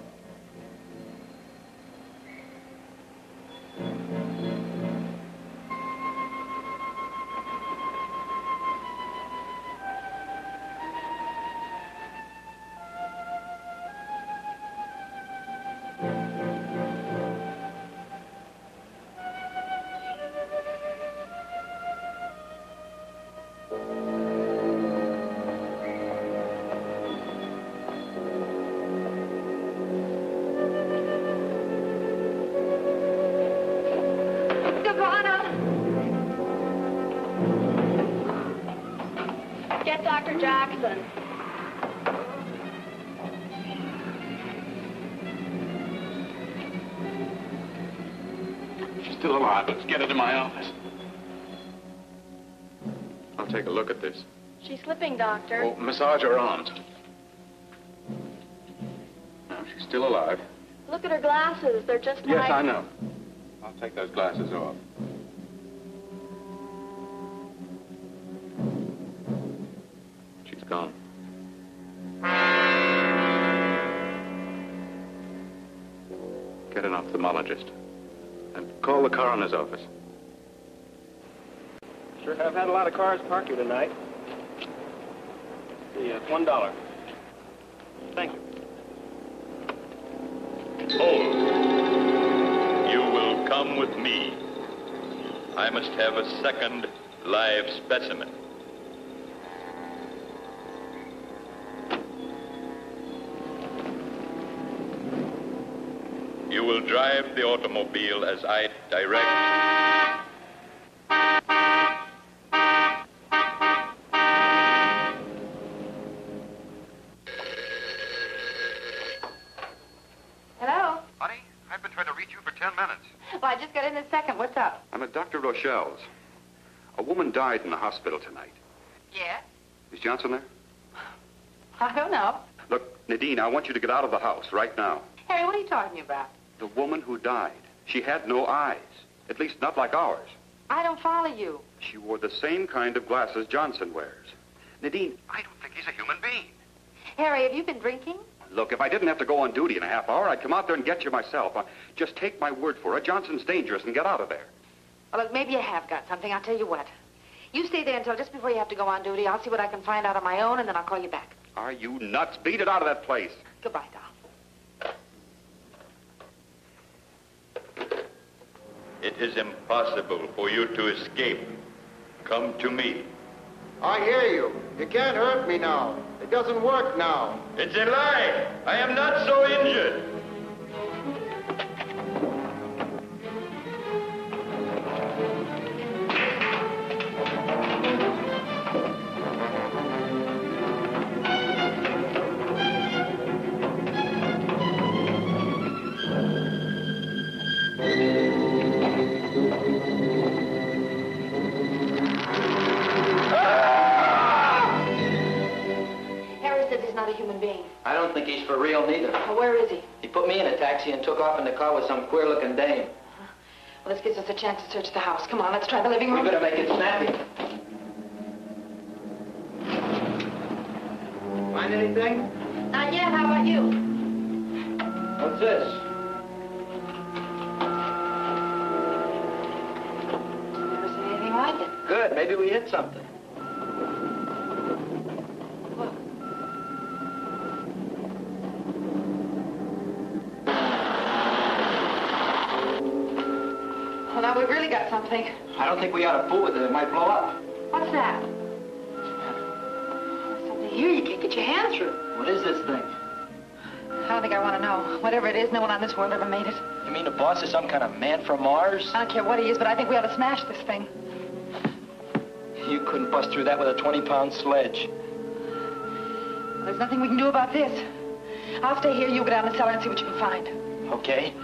S3: Savannah! Get Dr. Jackson.
S11: She's still alive. Let's get her to my office. I'll take a look at this.
S3: She's slipping, Doctor.
S11: Oh, massage her arms. No, she's still alive.
S3: Look at her glasses. They're just like...
S11: Yes, I know. I'll take those glasses off. She's gone. Get an ophthalmologist. And call the coroner's office.
S17: Sure have had a lot of cars parked here tonight. The $1. Thank you.
S2: Hold. You will come with me. I must have a second live specimen. You will drive the automobile as I direct.
S5: Hello?
S13: Honey, I've been trying to reach you for 10 minutes.
S5: Well, I just got in a second. What's up?
S13: I'm at Dr. Rochelle's. A woman died in the hospital tonight.
S5: Yeah?
S13: Is Johnson there?
S5: I don't know.
S13: Look, Nadine, I want you to get out of the house right now.
S5: Harry, what are you talking about?
S13: The woman who died. She had no eyes. At least not like ours.
S5: I don't follow you.
S13: She wore the same kind of glasses Johnson wears. Nadine, I don't think he's a human being.
S5: Harry, have you been drinking?
S13: Look, if I didn't have to go on duty in a half hour, I'd come out there and get you myself. Just take my word for it. Johnson's dangerous and get out of there.
S5: Well, look, maybe you have got something. I'll tell you what. You stay there until just before you have to go on duty. I'll see what I can find out on my own, and then I'll call you back.
S13: Are you nuts? Beat it out of that place.
S5: Goodbye, doll.
S2: It is impossible for you to escape. Come to me.
S18: I hear you. You can't hurt me now. It doesn't work now.
S2: It's a lie. I am not so injured.
S8: I don't think he's for real, neither.
S5: Well, where is he?
S8: He put me in a taxi and took off in the car with some queer-looking dame.
S5: Well, this gives us a chance to search the house. Come on, let's try the living room.
S8: We better make it snappy. Find anything?
S5: Not yet. How about you?
S8: What's this?
S5: Never seen anything like it.
S8: Good. Maybe we hit something.
S5: Well, now we've really got something.
S8: I don't think we ought to fool with it. It might blow up.
S5: What's that? There's something here you can't get your hand through.
S8: What is this thing?
S5: I don't think I want to know. Whatever it is, no one on this world ever made it.
S8: You mean the boss is some kind of man from Mars?
S5: I don't care what he is, but I think we ought to smash this thing.
S8: You couldn't bust through that with a 20-pound sledge.
S5: Well, there's nothing we can do about this. I'll stay here. You go down the cellar and see what you can find.
S8: Okay.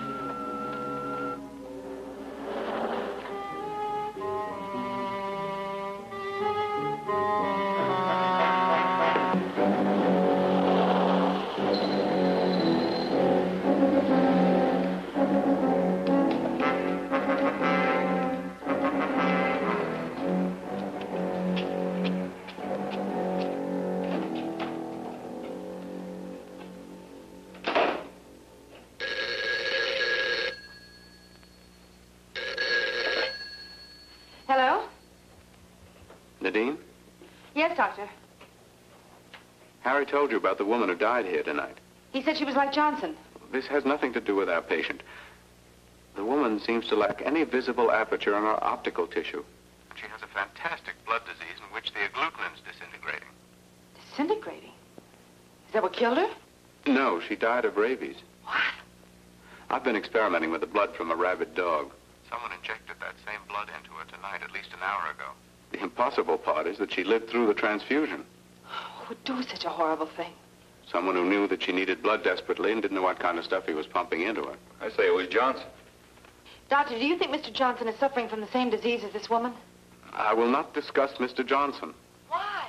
S5: Hello?
S11: Nadine?
S5: Yes, Doctor.
S11: Harry told you about the woman who died here tonight.
S5: He said she was like Johnson.
S11: This has nothing to do with our patient. The woman seems to lack any visible aperture in her optical tissue. She has a fantastic blood disease in which the agglutinins disintegrating.
S5: Disintegrating? Is that what killed her?
S11: No, she died of rabies.
S5: What?
S11: I've been experimenting with the blood from a rabid dog. Someone injected that same an hour ago. The impossible part is that she lived through the transfusion.
S5: Who would do such a horrible thing?
S11: Someone who knew that she needed blood desperately and didn't know what kind of stuff he was pumping into her.
S7: I say it was Johnson.
S5: Doctor, do you think Mr. Johnson is suffering from the same disease as this woman?
S11: I will not discuss Mr. Johnson.
S5: Why?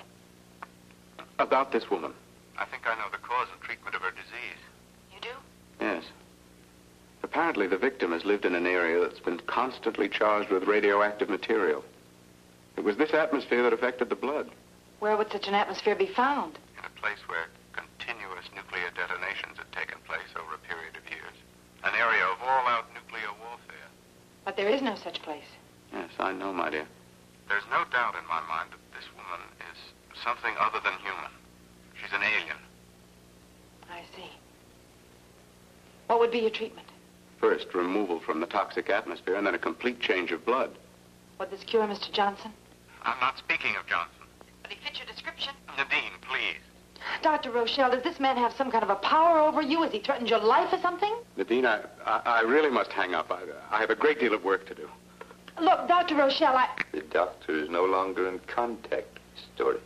S11: About this woman. I think I know the cause and treatment of her disease.
S5: You do?
S11: Yes. Apparently, the victim has lived in an area that's been constantly charged with radioactive material. It was this atmosphere that affected the blood.
S5: Where would such an atmosphere be found?
S11: In a place where continuous nuclear detonations had taken place over a period of years. An area of all-out nuclear warfare.
S5: But there is no such place.
S11: Yes, I know, my dear. There's no doubt in my mind that this woman is something other than human. She's an alien.
S5: I see. What would be your treatment?
S11: First, removal from the toxic atmosphere, and then a complete change of blood.
S5: Would this cure Mr. Johnson?
S11: I'm not speaking of Johnson.
S5: But he fits your description.
S11: Nadine, please.
S5: Dr. Rochelle, does this man have some kind of a power over you? Has he threatened your life or something?
S11: Nadine, I really must hang up. I have a great deal of work to do.
S5: Look, Dr. Rochelle,
S2: The doctor is no longer in contact, Story.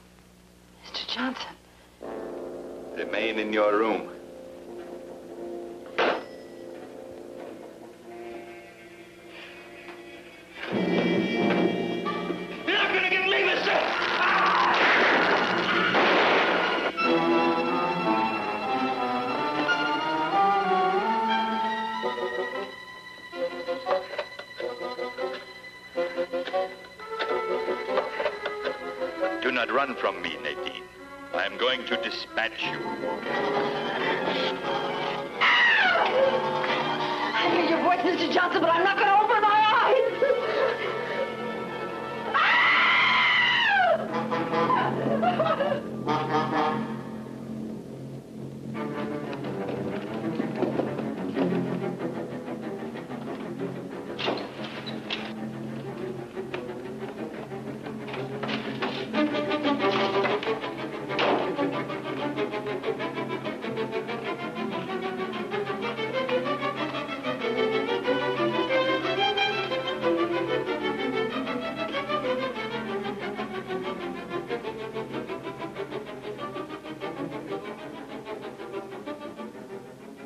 S5: Mr. Johnson.
S2: Remain in your room.
S12: You're not going to get me, mister!
S2: Do not run from me, Nadine. I am going to dispatch you.
S5: I hear your voice, Mr. Johnson, but I'm not going to open my eyes.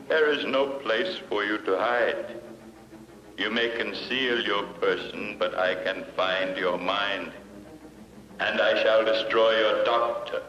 S2: There is no place for you to hide. You may conceal your person, but I can find your mind. And I shall destroy your doctor.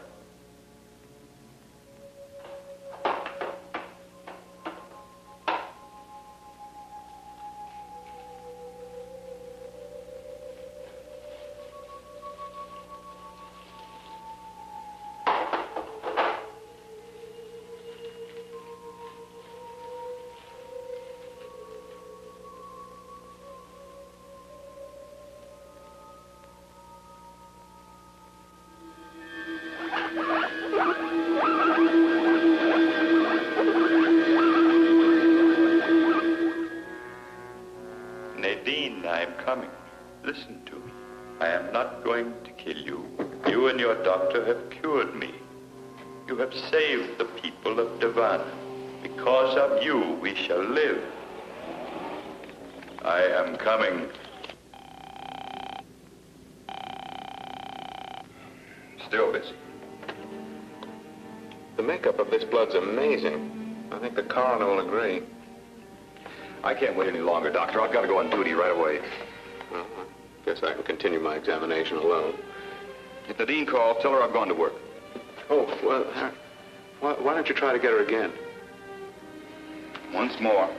S2: Nadine, I am coming. Listen to me. I am not going to kill you. You and your doctor have cured me. You have saved the people of Devon. Because of you, we shall live. I am coming.
S7: Still busy.
S11: The makeup of this blood's amazing. I think the coroner will agree.
S7: I can't wait any longer, Doctor. I've got to go on duty right away.
S11: Well, I guess I can continue my examination alone.
S7: If the dean calls, tell her I've gone to work.
S11: Oh, well, Harry, why don't you try to get her again?
S7: Once more.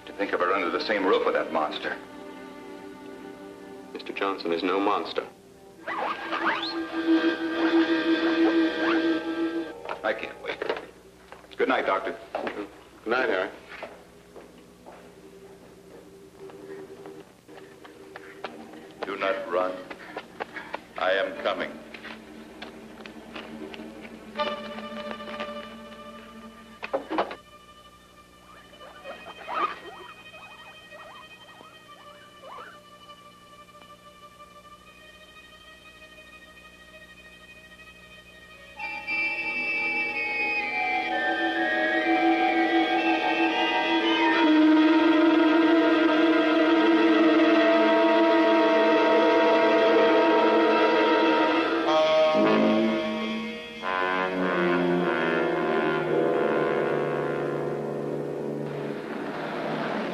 S7: To think of her under the same roof with that monster.
S11: Mr. Johnson is no monster.
S7: I can't wait. Good night, Doctor.
S11: Good night, Harry.
S2: Do not run. I am coming.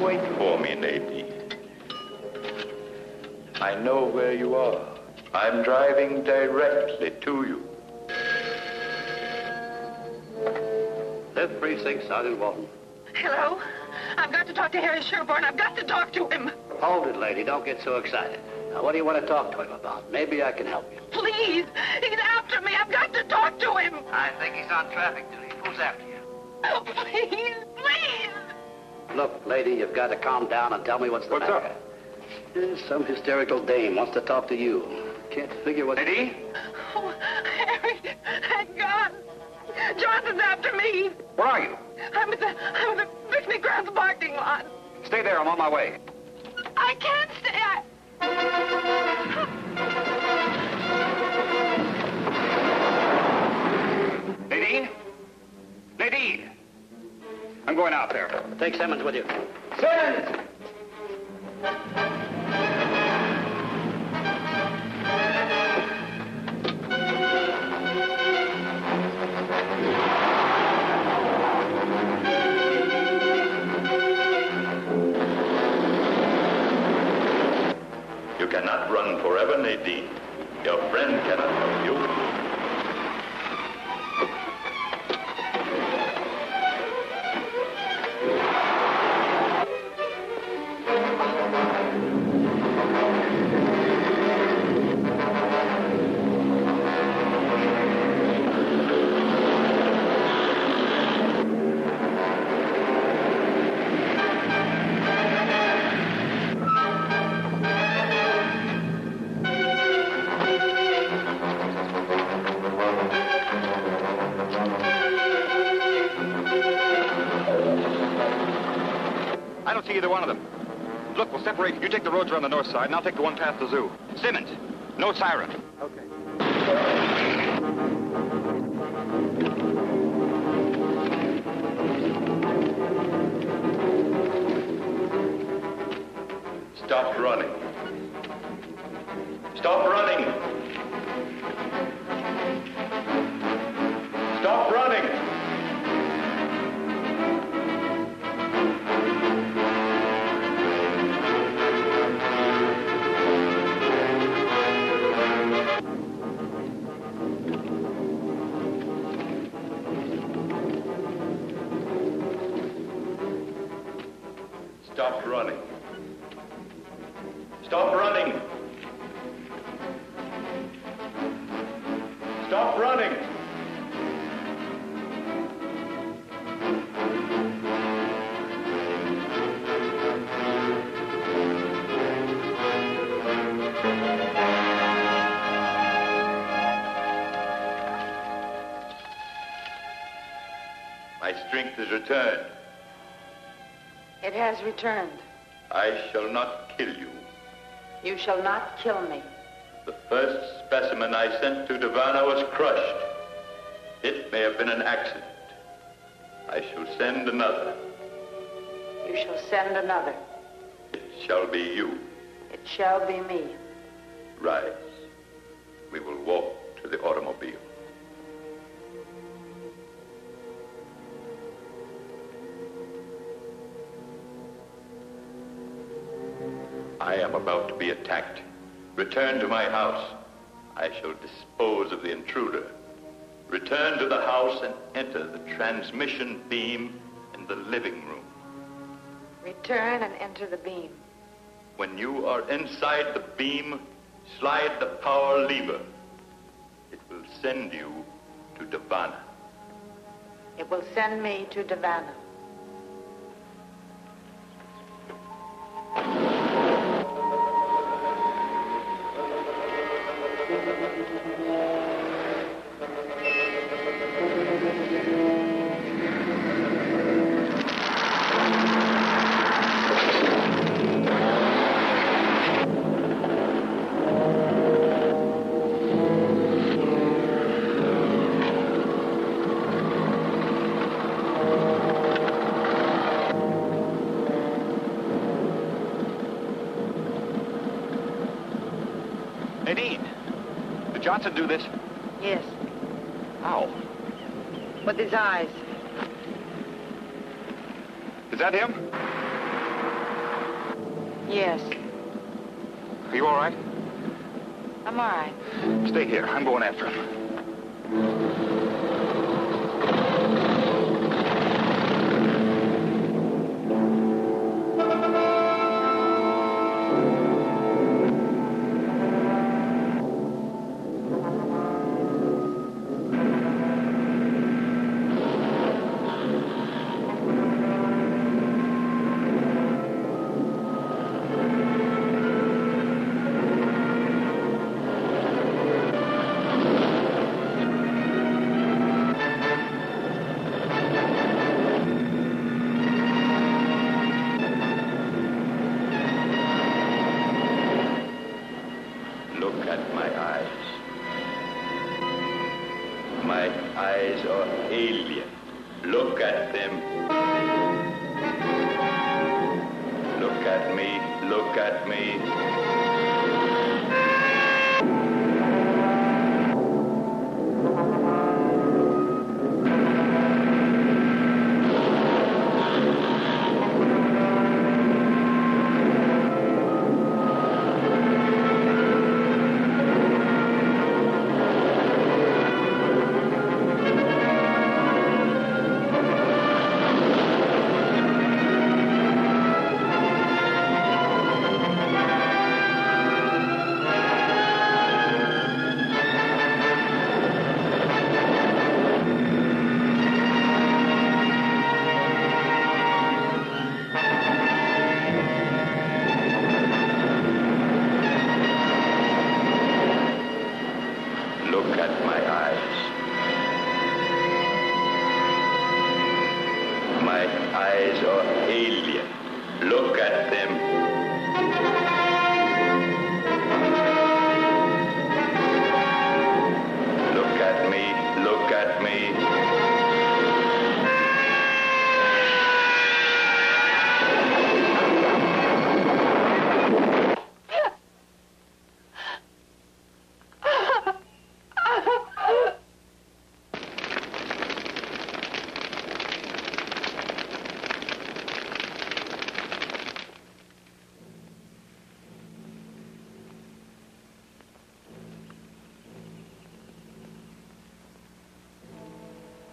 S2: Wait for me, Nadine. I know where you are. I'm driving directly to you.
S14: Fifth Precinct, Sergeant Walton.
S6: Hello? I've got to talk to Harry Sherborne. I've got to talk to him.
S14: Hold it, lady. Don't get so excited. Now, what do you want to talk to him about? Maybe I can help you.
S6: Please. He's after me. I've got to talk to him.
S14: I think he's on traffic duty. Who's after you?
S6: Oh, please, please.
S14: Look, lady, you've got to calm down and tell me what's the matter. What's up? Some hysterical dame wants to talk to you. Can't figure what...
S2: Lady?
S6: Oh, Harry, thank God. Johnson's after me.
S13: Where are you?
S6: I'm at the picnic grounds parking lot.
S13: Stay there. I'm on my way.
S6: I can't stay.
S13: Nadine? Nadine! I'm going out there.
S14: Take Simmons with you.
S13: Simmons!
S2: You cannot run forever, Nadine. Your friend cannot help you.
S13: I don't see either one of them. Look, we'll separate. You take the roads around the north side, and I'll take the one past the zoo. Simmons, no siren.
S18: Okay.
S2: Stop running. Stop running. Stop running. Stop running. Stop running. Stop running. My strength has returned.
S5: It has returned.
S2: I shall not kill you.
S5: You shall not kill me.
S2: The first specimen I sent to Davana was crushed. It may have been an accident. I shall send another.
S5: You shall send another.
S2: It shall be you.
S5: It shall be me.
S2: Rise. We will walk to the automobile. I am about to be attacked. Return to my house. I shall dispose of the intruder. Return to the house and enter the transmission beam in the living room.
S5: Return and enter the beam.
S2: When you are inside the beam, slide the power lever. It will send you to Davana.
S5: It will send me to Davana.
S13: Nadine, did Johnson do this?
S5: Yes.
S13: How?
S5: With his eyes.
S13: Is that him?
S5: Yes.
S13: Are you all right?
S5: I'm all right.
S13: Stay here. I'm going after him.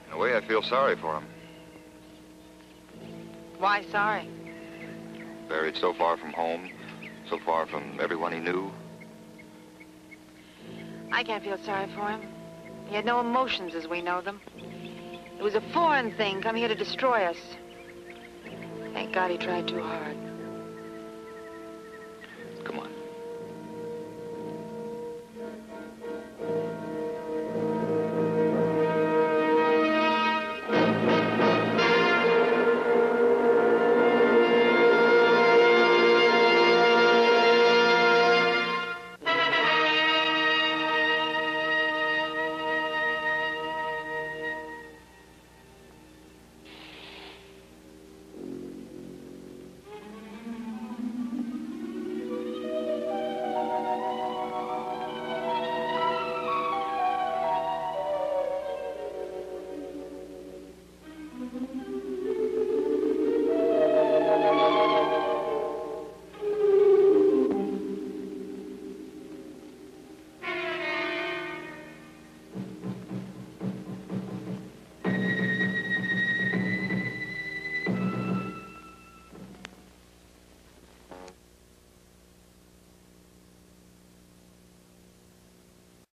S13: In a way, I feel sorry for him.
S5: Why sorry?
S13: Buried so far from home, so far from everyone he knew.
S5: I can't feel sorry for him. He had no emotions as we know them. It was a foreign thing come here to destroy us. Thank God he tried too hard.